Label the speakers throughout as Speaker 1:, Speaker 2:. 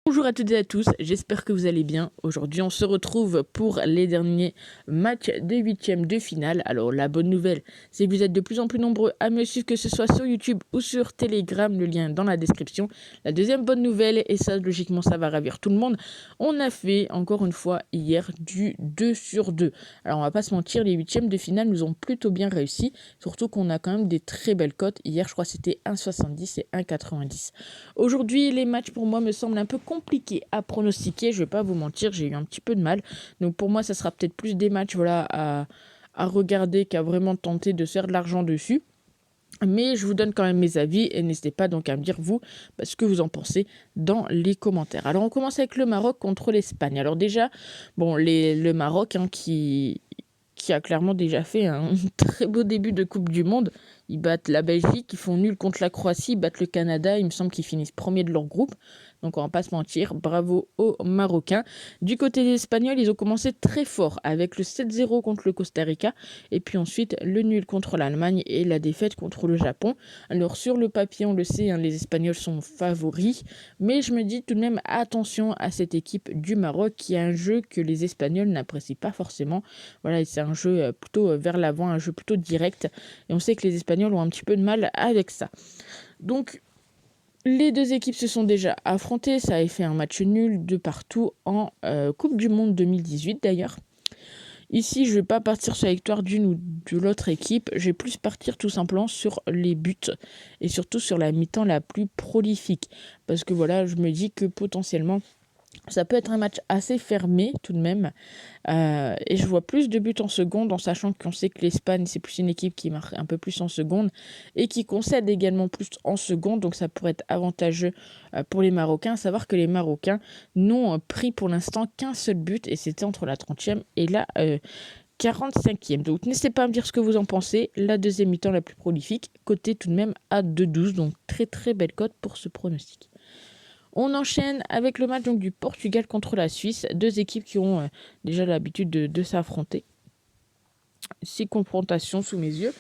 Speaker 1: Bonjour à toutes et à tous, j'espère que vous allez bien. Aujourd'hui, on se retrouve pour les derniers matchs des huitièmes de finale. Alors, la bonne nouvelle, c'est que vous êtes de plus en plus nombreux à me suivre, que ce soit sur YouTube ou sur Telegram, le lien est dans la description. La deuxième bonne nouvelle, et ça, logiquement, ça va ravir tout le monde, on a fait, encore une fois, hier, du 2 sur 2. Alors, on va pas se mentir, les huitièmes de finale nous ont plutôt bien réussi, surtout qu'on a quand même des très belles cotes. Hier, je crois que c'était 1,70 et 1,90. Aujourd'hui, les matchs, pour moi, me semblent un peu compliqué à pronostiquer, je vais pas vous mentir, j'ai eu un petit peu de mal. Donc pour moi, ça sera peut-être plus des matchs à regarder qu'à vraiment tenter de faire de l'argent dessus. Mais je vous donne quand même mes avis et n'hésitez pas donc à me dire vous ce que vous en pensez dans les commentaires. Alors on commence avec le Maroc contre l'Espagne. Alors déjà, bon, le Maroc qui a clairement déjà fait un très beau début de Coupe du Monde. Ils battent la Belgique, ils font nul contre la Croatie, ils battent le Canada, il me semble qu'ils finissent premiers de leur groupe. Donc on va pas se mentir, bravo aux Marocains. Du côté des Espagnols, ils ont commencé très fort avec le 7-0 contre le Costa Rica et puis ensuite le nul contre l'Allemagne et la défaite contre le Japon. Alors sur le papier, on le sait, les Espagnols sont favoris, mais je me dis tout de même attention à cette équipe du Maroc qui a un jeu que les Espagnols n'apprécient pas forcément. Voilà, c'est un jeu plutôt vers l'avant, un jeu plutôt direct et on sait que les Espagnols ont un petit peu de mal avec ça. Donc les deux équipes se sont déjà affrontées, ça a fait un match nul de partout en Coupe du Monde 2018 d'ailleurs. Ici, je ne vais pas partir sur la victoire d'une ou de l'autre équipe, je vais plus partir tout simplement sur les buts et surtout sur la mi-temps la plus prolifique. Parce que voilà, je me dis que potentiellement, ça peut être un match assez fermé tout de même. Et je vois plus de buts en seconde, en sachant qu'on sait que l'Espagne, c'est plus une équipe qui marque un peu plus en seconde et qui concède également plus en seconde. Donc ça pourrait être avantageux pour les Marocains. À savoir que les Marocains n'ont pris pour l'instant qu'un seul but et c'était entre la 30e et la 45e. Donc n'hésitez pas à me dire ce que vous en pensez. La deuxième mi-temps la plus prolifique, côté tout de même à 2,12. Donc très très belle cote pour ce pronostic. On enchaîne avec le match donc, du Portugal contre la Suisse. Deux équipes qui ont déjà l'habitude de s'affronter. 6 confrontations sous mes yeux.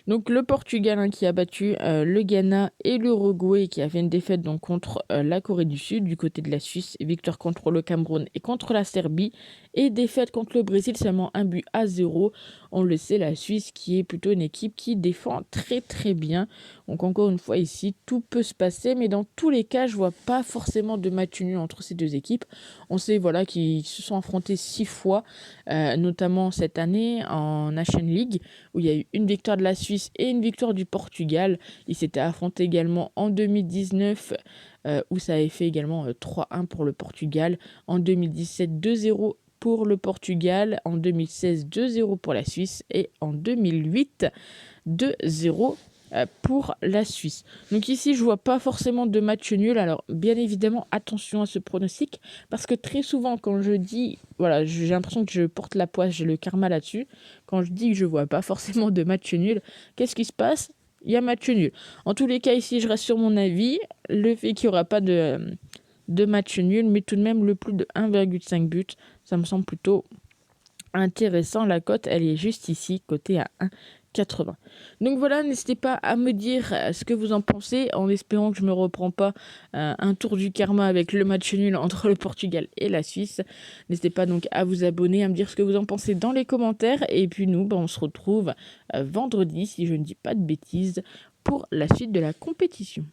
Speaker 1: Donc le Portugal qui a battu le Ghana et l'Uruguay qui a fait une défaite donc, contre la Corée du Sud. Du côté de la Suisse, victoire contre le Cameroun et contre la Serbie. Et défaite contre le Brésil, seulement 1-0. On le sait, la Suisse qui est plutôt une équipe qui défend très très bien. Donc encore une fois ici, tout peut se passer. Mais dans tous les cas, je vois pas forcément de match nul entre ces deux équipes. On sait voilà qu'ils se sont affrontés 6 fois, notamment cette année en Nation League, où il y a eu une victoire de la Suisse et une victoire du Portugal. Ils s'étaient affrontés également en 2019, où ça avait fait également 3-1 pour le Portugal. En 2017, 2-0 pour le Portugal. En 2016, 2-0 pour la Suisse. Et en 2008, 2-0 pour la Suisse. Donc ici, je vois pas forcément de match nul. Alors, bien évidemment, attention à ce pronostic, parce que très souvent, quand je dis, voilà, j'ai l'impression que je porte la poisse, j'ai le karma là-dessus. Quand je dis que je vois pas forcément de match nul, qu'est-ce qui se passe ? Il y a match nul. En tous les cas, ici, je reste sur mon avis. Le fait qu'il n'y aura pas de match nul, mais tout de même le plus de 1,5 but, ça me semble plutôt intéressant. La cote, elle est juste ici, cotée à 1,80. Donc voilà, n'hésitez pas à me dire ce que vous en pensez, en espérant que je ne me reprends pas un tour du karma avec le match nul entre le Portugal et la Suisse. N'hésitez pas donc à vous abonner, à me dire ce que vous en pensez dans les commentaires. Et puis nous, on se retrouve vendredi, si je ne dis pas de bêtises, pour la suite de la compétition.